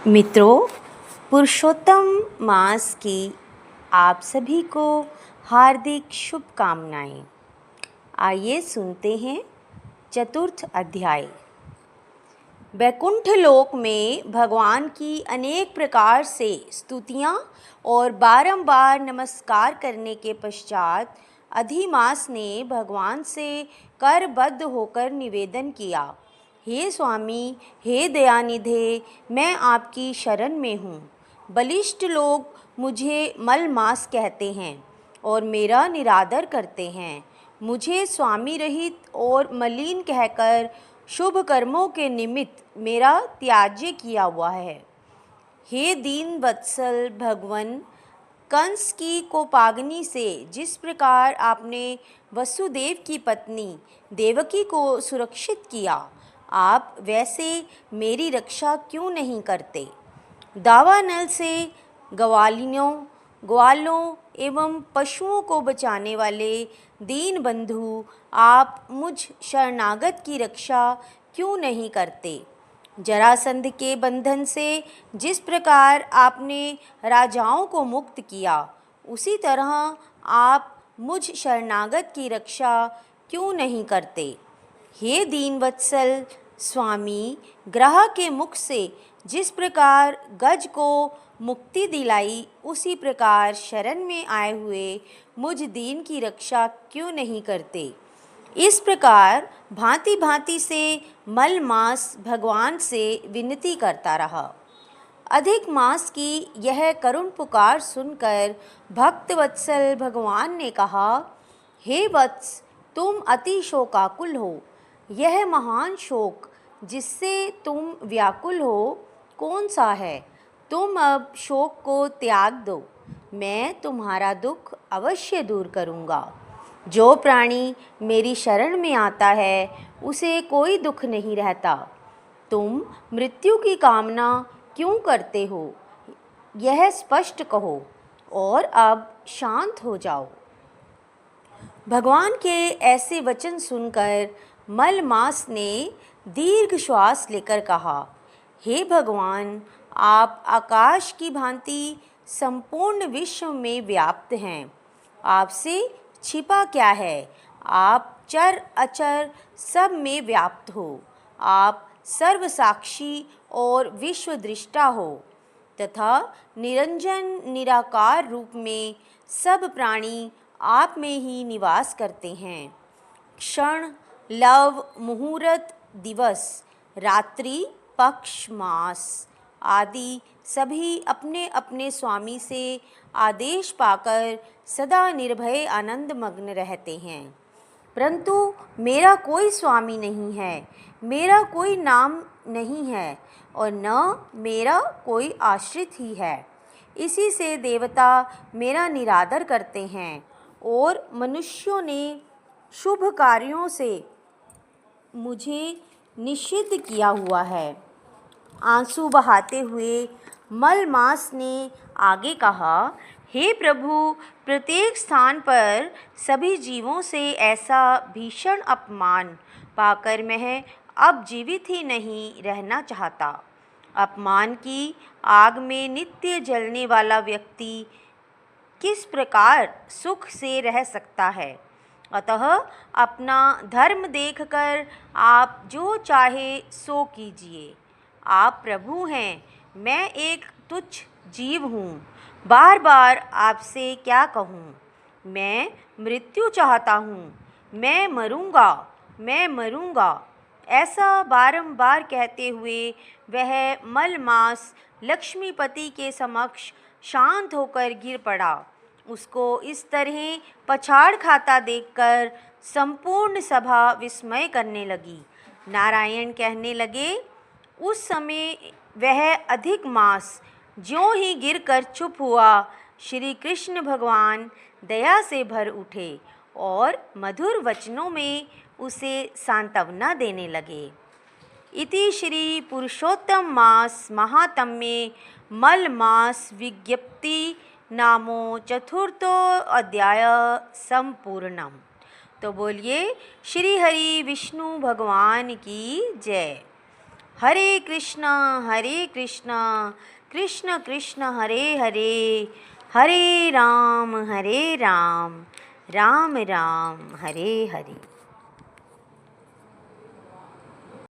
मित्रों, पुरुषोत्तम मास की आप सभी को हार्दिक शुभकामनाएं। आइए सुनते हैं चतुर्थ अध्याय। वैकुंठ लोक में भगवान की अनेक प्रकार से स्तुतियां और बारंबार नमस्कार करने के पश्चात अधिमास ने भगवान से करबद्ध होकर निवेदन किया, हे स्वामी, हे दयानिधे, मैं आपकी शरण में हूँ। बलिष्ठ लोग मुझे मलमास कहते हैं और मेरा निरादर करते हैं। मुझे स्वामी रहित और मलिन कहकर शुभ कर्मों के निमित्त मेरा त्याज्य किया हुआ है। हे दीन वत्सल भगवन, कंस की कोपाग्नि से जिस प्रकार आपने वसुदेव की पत्नी देवकी को सुरक्षित किया, आप वैसे मेरी रक्षा क्यों नहीं करते। दावानल से ग्वालों एवं पशुओं को बचाने वाले दीन बंधु, आप मुझ शरणागत की रक्षा क्यों नहीं करते। जरासंध के बंधन से जिस प्रकार आपने राजाओं को मुक्त किया, उसी तरह आप मुझ शरणागत की रक्षा क्यों नहीं करते। हे दीनवत्सल स्वामी, ग्रह के मुख से जिस प्रकार गज को मुक्ति दिलाई, उसी प्रकार शरण में आए हुए मुझ दीन की रक्षा क्यों नहीं करते। इस प्रकार भांति भांति से मलमास भगवान से विनती करता रहा। अधिक मास की यह करुण पुकार सुनकर भक्त वत्सल भगवान ने कहा, हे वत्स, तुम अति शोकाकुल हो। यह महान शोक जिससे तुम व्याकुल हो कौन सा है। तुम अब शोक को त्याग दो, मैं तुम्हारा दुख अवश्य दूर करूँगा। जो प्राणी मेरी शरण में आता है, उसे कोई दुख नहीं रहता। तुम मृत्यु की कामना क्यों करते हो, यह स्पष्ट कहो और अब शांत हो जाओ। भगवान के ऐसे वचन सुनकर मलमास ने दीर्घ श्वास लेकर कहा, हे भगवान, आप आकाश की भांति संपूर्ण विश्व में व्याप्त हैं। आपसे छिपा क्या है। आप चर अचर सब में व्याप्त हो। आप सर्वसाक्षी और विश्वदृष्टा हो तथा निरंजन निराकार रूप में सब प्राणी आप में ही निवास करते हैं। क्षण, लव, मुहूर्त, दिवस, रात्रि, पक्ष, मास आदि सभी अपने अपने स्वामी से आदेश पाकर सदा निर्भय आनंद मग्न रहते हैं। परंतु मेरा कोई स्वामी नहीं है, मेरा कोई नाम नहीं है और न मेरा कोई आश्रित ही है। इसी से देवता मेरा निरादर करते हैं और मनुष्यों ने शुभ कार्यों से मुझे निषिद्ध किया हुआ है। आंसू बहाते हुए मलमास ने आगे कहा, हे प्रभु, प्रत्येक स्थान पर सभी जीवों से ऐसा भीषण अपमान पाकर मैं अब जीवित ही नहीं रहना चाहता। अपमान की आग में नित्य जलने वाला व्यक्ति किस प्रकार सुख से रह सकता है। अतः अपना धर्म देखकर आप जो चाहे सो कीजिए। आप प्रभु हैं, मैं एक तुच्छ जीव हूँ। बार बार आपसे क्या कहूँ। मैं मृत्यु चाहता हूँ। मैं मरूँगा, मैं मरूँगा। ऐसा बारंबार कहते हुए वह मलमास लक्ष्मीपति के समक्ष शांत होकर गिर पड़ा। उसको इस तरह पछाड़ खाता देखकर संपूर्ण सभा विस्मय करने लगी। नारायण कहने लगे, उस समय वह अधिक मास ज्यों ही गिरकर चुप हुआ, श्री कृष्ण भगवान दया से भर उठे और मधुर वचनों में उसे सांत्वना देने लगे। इति श्री पुरुषोत्तम मास महात्म्ये मलमास विज्ञप्ति नामो चतुर्थो अध्याय संपूर्णम। तो बोलिए श्री हरि विष्णु भगवान की जय। हरे कृष्णा कृष्ण कृष्ण हरे हरे, हरे राम राम राम हरे हरे।